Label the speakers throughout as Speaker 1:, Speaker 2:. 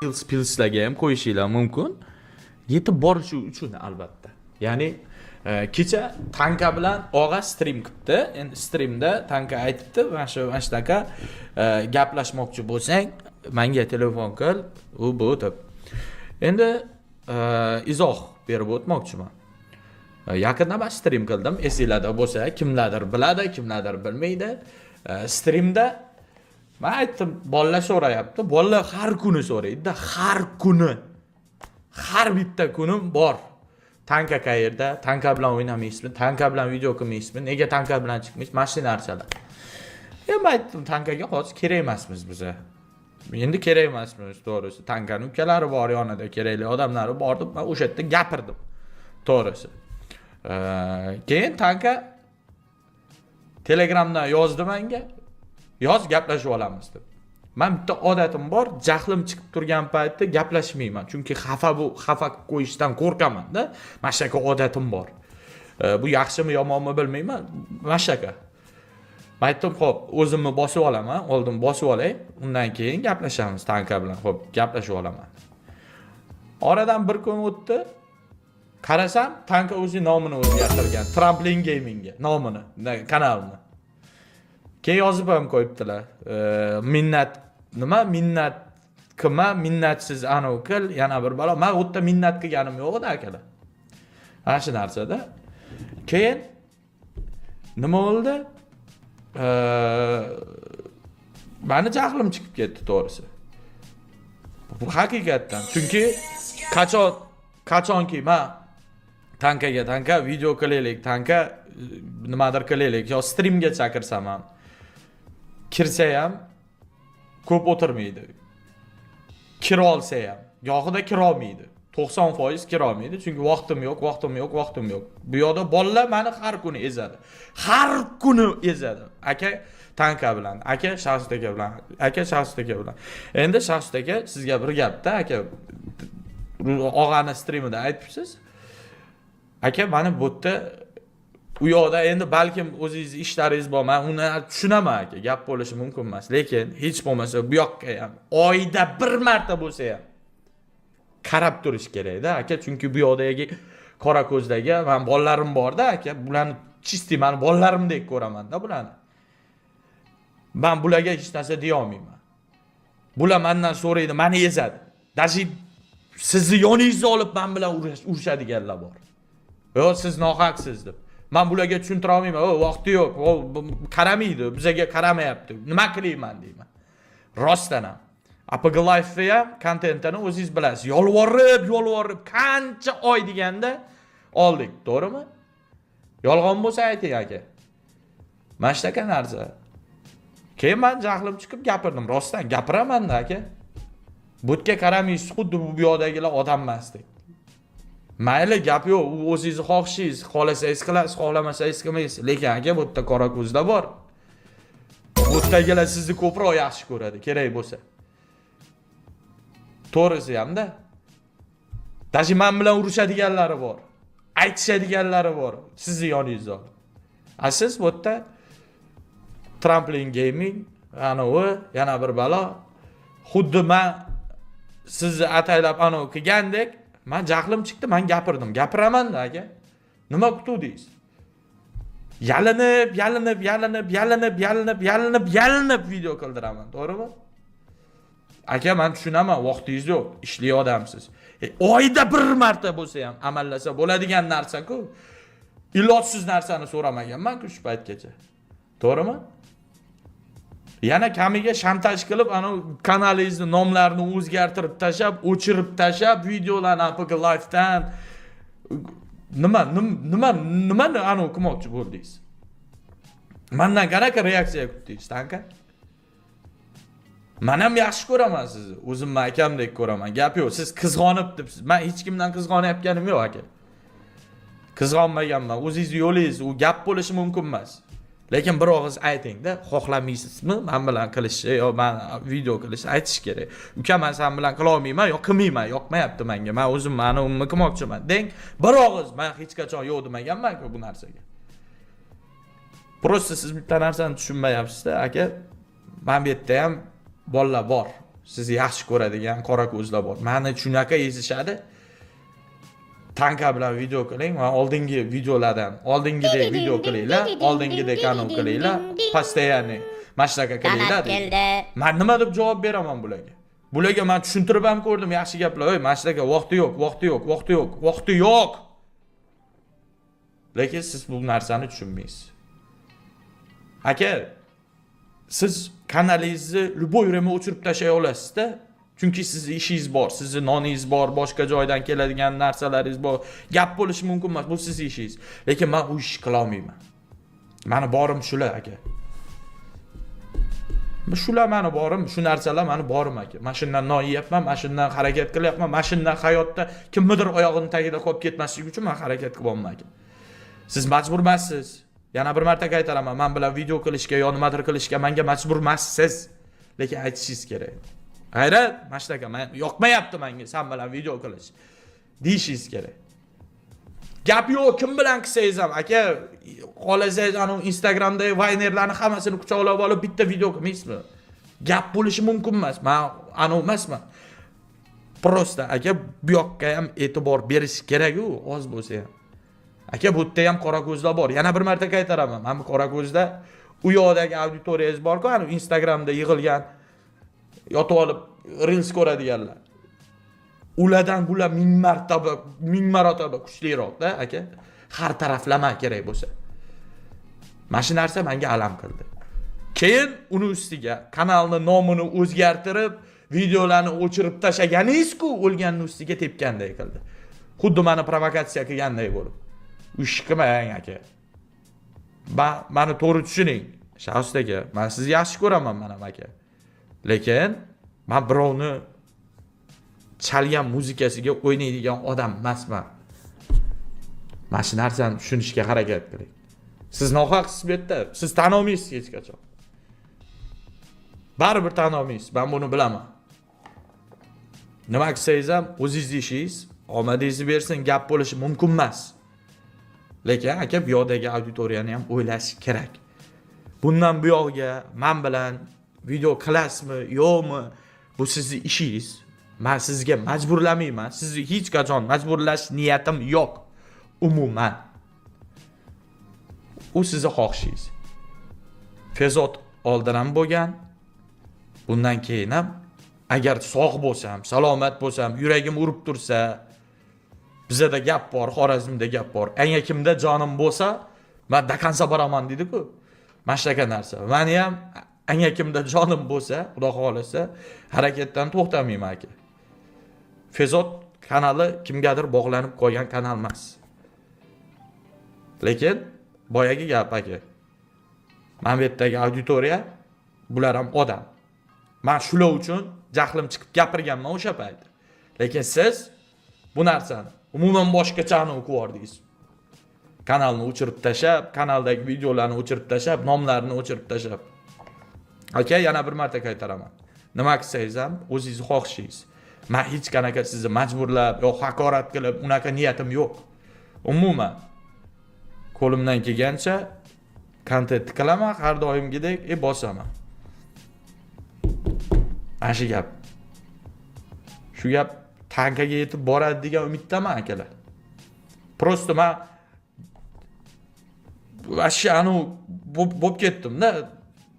Speaker 1: pilslarga ham qo'yishinglar mumkin. Yetib borishi uchun albatta. Ya'ni kecha Tanka bilan og'a stream qildi. Endi streamda Tanka aytibdi, mana shunaqa gaplashmoqchi bo'lsang, menga telefon qil, u bu deb. Endi izoh berib o'tmoqchiman. Yaqinda men stream qildim. Esinglarda bo'lsa, kimlardir biladi, kimlardir bilmaydi. Streamda men aytdim, bolalar so'rayapti. Bolalar har kuni so'raydi-da, har kuni. Har bitta kunim bor. Tanka qayerda? Tanka bilan o'ynamaysizmi? Tanka bilan video qilmaysizmi? Nega Tanka bilan chiqmaysiz? Mana shu narsalar. Men aytdim, Tankaga hozir kerak emasmiz biza. Endi kerak emasmiz, to'g'risi. Tankaning ukalari bor yonida, kerakli odamlari bor deb men o'sha yerda gapirdim. To'g'risi. Keyin Tanka Telegramdan yozdi menga. Yoz gaplashib olamiz deb. Men bitta odatim bor, jahlim chiqib turgan paytda gaplashmayman. Chunki xafa qo'yishdan qo'rqaman-da. Mana shunaqa odatim bor. Bu yaxshimi yomonmi bilmayman. Mana shunaqa. Men aytdim, xo'p, o'zimni bosib olaman, oldin bosib olay, undan keyin gaplashamiz Tanka bilan. Xo'p, gaplashib olaman. Oradan bir kun o'tdi. Qarasam, Tanka o'zi nomini o'zgartirgan. Tramplin Gamingga nomini, kanalini. Keyin yozib ham qo'yibdilar. Minnat qilma, minnatsiz anav qil, yana bir balo. Men u yerda minnat qilganim yo'q edi akalar. Ana shu narsada. Keyin nima bo'ldi? Meni jahlim chiqib ketdi, to'g'risi. Bu haqiqatdan. Chunki qachonki men Tanka video qilaylik, Tanka nimadir qilaylik, yo streamga chaqirsam ham kirsa ham ko'p o'tirmaydi. Kira olsa ham, yo'g'ida kira olmaydi. 90% kira olmaydi, chunki vaqtim yo'q. Bu yoqda bolalar meni har kuni ezadi. Har kuni ezadi. Aka Tanka bilan, aka Shahsut aka bilan. Endi Shahsut aka sizga bir gapda, aka og'ani streamida aytibsiz. Aka, meni bu yerda u yoqda endi balkim o'zingiz ishlaringiz bor, men uni tushunaman aka, gap bo'lishi mumkin emas, lekin hech bo'lmasa bu yoqqa ham oyda bir marta bo'lsa ham qarab turish kerak-da aka, chunki bu yoqdagi qora ko'zdagi men bolalarim bor-da aka, bularni chisti men bolalarimdek ko'raman-da bularni. Men bularga hech narsa deya olmayman. Bular mendan so'raydi, meni ezadi. Dashi sizni yoningizga olib men bilan urushadiganlar bor. Yo, siz nohaqsiz deb. Men bularga tushuntira olmayman. Vaqti yo'q, qaramaydi, bizga qaramayapti. Nima qilayman deyman. Rostdan ham. APG Live ham kontentini o'zingiz bilasiz. Yolvorib qancha oy deganda oldik, to'g'rimi? Yolg'on bo'lsa ayting aka. Mana shunaqa narsa. Keyin men jahlim chiqib gapirdim, rostdan gapiraman-da aka. Bu yerga qaramaysiz, xuddi bu yoqdagilar odam emasdek. Mayli, gap yo'q, u o'zingizni xohishingiz, xohlasangiz qilasiz, xohlamasangiz qilmaysiz. Lekin aka, bu yerda qora ko'zda bor. Bu yerdagilar sizni ko'proq yaxshi ko'radi, kerak bo'lsa. To'g'risi ham-da. Dashi men bilan urushadiganlari bor. Aytishadiganlari bor, sizni yoningizda. Siz bu yerda Tramplin Gaming, anavi, yana bir balo. Xuddi men sizni ataylab anavi qilgandek, men jahlim chiqdi, men gapirdim. Gapiraman-da aka. Nima kutdingiz? Yalinib video qildiraman, to'g'rimi? Aka, men tushunaman, vaqtingiz yo'q, ishli odamsiz. Oyda bir marta bo'lsa ham amallasa bo'ladigan narsa-ku. Ilojsiz narsani so'ramaganman-ku shu paytgacha. To'g'rimi? Yana kamiga shantaj qilib, ana kanalingizni nomlarini o'zgartirib tashab, o'chirib tashab, videolarni APG Live'dan nima ana o'qimoqchi bo'ldingiz? Mendan qanaqa reaksiya kutdingiz, Tanka? Men ham yaxshi ko'raman sizni, o'zimni akamdek ko'raman. Gap yo'q, siz qizg'onib debsiz. Men hech kimdan qizg'onayotganim yo'q aka. Qizg'onmaganman, o'zingiz yo'lingiz, u gap bo'lishi mumkin emas. Lekin bir og'iz ayting-da, xohlamaysizmi men bilan qilishni yo men video qilishni aytish kerak. Uka, men sen bilan qila olmayman, yo qilmayman, yoqmayapti menga. Men o'zim meni umma qilmoqchiman. Deng, bir og'iz men hech qachon yo'q demaganman-ku bu narsaga. Prosta siz bitta narsani tushunmayapsiz-da, aka. Men bu yerda ham bolalar bor. sizni yaxshi ko'radigan qora ko'zlar bor. Meni shunaqa ezishadi. Tanka bilan video qiling va oldingi videolardan oldingidek video qilinglar, oldingidek kanal qilinglar, постоянно mashtaka qilinglar. Men nima deb javob beraman bularga? Bularga men tushuntirib ham ko'rdim, yaxshi gaplar. Ey, mashtaka vaqti yo'q, vaqti yo'q, vaqti yo'q, vaqti yo'q. Lekin siz bu narsani tushunmaysiz. Aka, siz kanalingizni любой yerga o'chirib tashlay olasiz-da. Chunki sizning ishingiz bor, sizning noningiz bor, boshqa joydan keladigan narsalaringiz bor. Gap bo'lishi mumkin emas, bu sizning ishingiz. Lekin men u ishni qila olmayman. Meni borim shular aka. Shular meni borim, shu narsalar meni borim aka. Men shundan noyapman, men shundan harakat qilyapman, men shundan hayotda kimnidir oyog'ining tagida qolib ketmaslik uchun men harakat qilyapman aka. Siz majbur emassiz. Yana bir marta qaytaraman, men bilan video qilishga yo nimadir qilishga menga majbur emassiz. Lekin aytishingiz kerak. Hayrat, mashtaka, men yoqmayapti menga sen bilan video qilish. Deyishingiz kerak. Gap yo'q, kim bilan qilsangiz ham aka, xolasangiz anu Instagramdagi vaynerlarni hammasini quchoqlab olib bitta video qilmaysizmi? Gap bo'lishi mumkin emas. Men anu emasman. Prosta aka bu yoqqa ham e'tibor berish kerak-ku, oz bo'lsa ham. Aka bu yerda ham qora ko'zlar bor. Yana bir marta qaytaraman. Men bu qora ko'zda u yoqdagi auditoriyangiz bor-ku, anu Instagramda yig'ilgan yotib olib reels ko'radiganlar. Ulardan bular 1000 marotaba kuchliroq-da aka. Har taraflama kerak bo'lsa. Mana shu narsa menga alam qildi. Keyin uni ustiga kanalni nomini o'zgartirib, videolarni o'chirib tashlaganingiz-ku, o'lganning ustiga tepganday qildi. Xuddi meni provokatsiya qilganday bo'lib. Ish qilmang aka. Meni to'g'ri tushuning. Shahzoda aka, men sizni yaxshi ko'raman mana aka. Lekin men birovni chalgan muzikasiga o'ynaydigan odam emasman. Mana shu narsani tushunishga harakat qiling. Siz nohaqsiz bu yerda. Siz tan olmaysiz hech qachon. Baribir tan olmaysiz. Men buni bilaman. Nima qilsangiz ham o'zingiz ishingiz, omadingizni bersin, gap bo'lishi mumkin emas. Lekin aka bu yoqdagi auditoriyani ham o'ylash kerak. Bundan bu yoqga men bilan video qilasizmi, yo'qmi? Bu sizning ishingiz. Men sizga majburlamayman. Sizni hech qachon majburlash niyatim yo'q. Umuman. U sizning xohishingiz. Fezot oldin ham bo'lgan. Bundan keyin ham agar sog' bo'lsam, salomat bo'lsam, yuragim urib tursa, bizda gap bor, Xorazmda gap bor. Anga kimda jonim bo'lsa, men dakansa boraman dedi-ku. Mana shunaqa narsa. Meni ham anga kimda jonim bo'lsa, Xudo xolasa, harakatdan to'xtamayman aka. Fezot kanali kimgadir bog'lanib qolgan kanal emas. Lekin boyagi gap aka. Men bu yerdagi auditoriya, bular ham odam. Men shular uchun jahlim chiqib gapirganman o'sha payt. Lekin siz bu narsani umuman boshqachani o'qib yordingiz. Kanalni o'chirib tashab, kanaldagi videolarni o'chirib tashab, nomlarini o'chirib tashab. Aka, yana bir marta qaytaraman. Nima qilsangiz ham o'zingiz xohishingiz. Men hech qanaqa sizni majburlab yo haqorat qilib, unaqa niyatim yo'q. Umuman qo'limdan kelgancha kontent qilaman, har doimgidek bosaman. Mana shu gap. Shu gap tankaga yetib boradi degan umiddaman akalar. Prosta men vashsha anu bo'lib ketdim-da.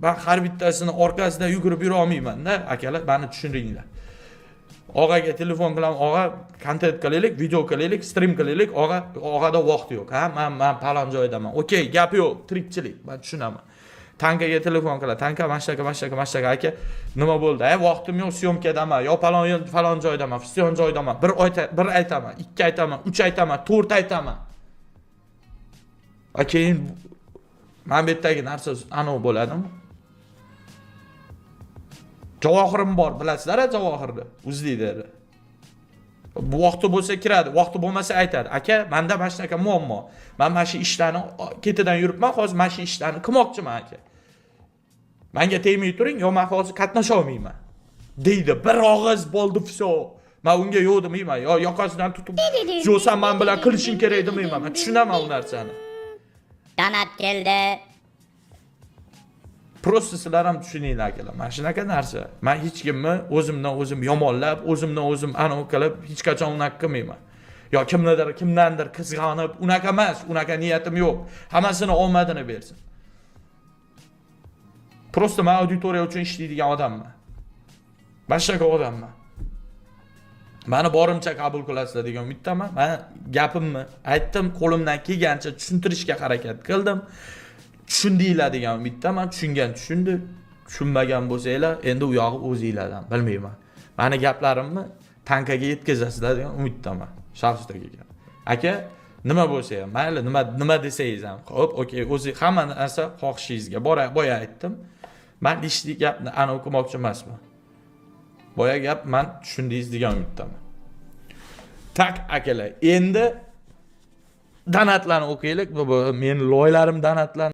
Speaker 1: Men har bittasini orqasidan yugurib yura olmayman-da, akalar, meni tushuringlar. Og'aga telefon qilaman, og'a, kontent qilaylik, video qilaylik, stream qilaylik, og'ada vaqt yo'q. Ha, men palon joydaman. Okey, gap yo'q, tirikchilik, men tushunaman. Tankaga telefon qiladi. Tanka mashtaka aka, nima bo'ldi? Vaqtim yo'q, syomkadaman, yo falon joydaman, fisyon joydaman. Bir aytaman, 2 aytaman, 3 aytaman, 4 aytaman. Keyin men bu yerdagi narsa anu bo'ladimi? Javohirim bor, bilasizlar-a javohirni? O'zingizlar. Bu vaqti bo'lsa kiradi, vaqti bo'lmasa aytadi. Aka, menda mana shunaqa muammo. Men mana shu ishlarni ketidan yuribman, hozir mana shu ishlarni qilmoqchiman aka. Menga tegmay turing, yo men hozir qatnasha olmayman. deydi. Bir og'iz bo'ldi fiso. Men unga yo'q demayman. Yo yoqasidan tutib, "Jo'san men bilan qilishing kerak" demayman. Men tushunaman u narsani.
Speaker 2: Donat keldi.
Speaker 1: Prosta sizlar ham tushuninglar akalar. Mana shunaqa narsa. Men hech kimni o'zimdan o'zim yomonlab, o'zimdan o'zim anavi qilib hech qachon unaqa qilmayman. Yo kimdandir qizg'anib, unaqa emas, unaqa niyatim yo'q. Hammasini omadini bersin. Prosta men auditoriya uchun ishlaydigan odamman. Boshqa odamman. Meni borimcha qabul qilasizlar degan umiddaman. Men gapimni aytdim, qo'limdan kelgancha tushuntirishga harakat qildim. Tushundinglar degan umiddaman. Tushungan tushundi, tushunmagan bo'lsanglar, endi u yog'i o'zingizlardan, bilmayman. Meni gaplarimni tankaga yetkazasizlar degan umiddaman. Shaxsdagi. Aka, nima bo'lsa ham, mayli, nima desangiz ham, xo'p, okey, o'zi hamma narsa xohishingizga. Boya aytdim. Men ishli gapni ana o'qimoqchi emasman. Boya gap men tushundingiz degan umiddaman. Tak akalar, endi donatlarni o'qiylik. Bu men loyilarim donatlar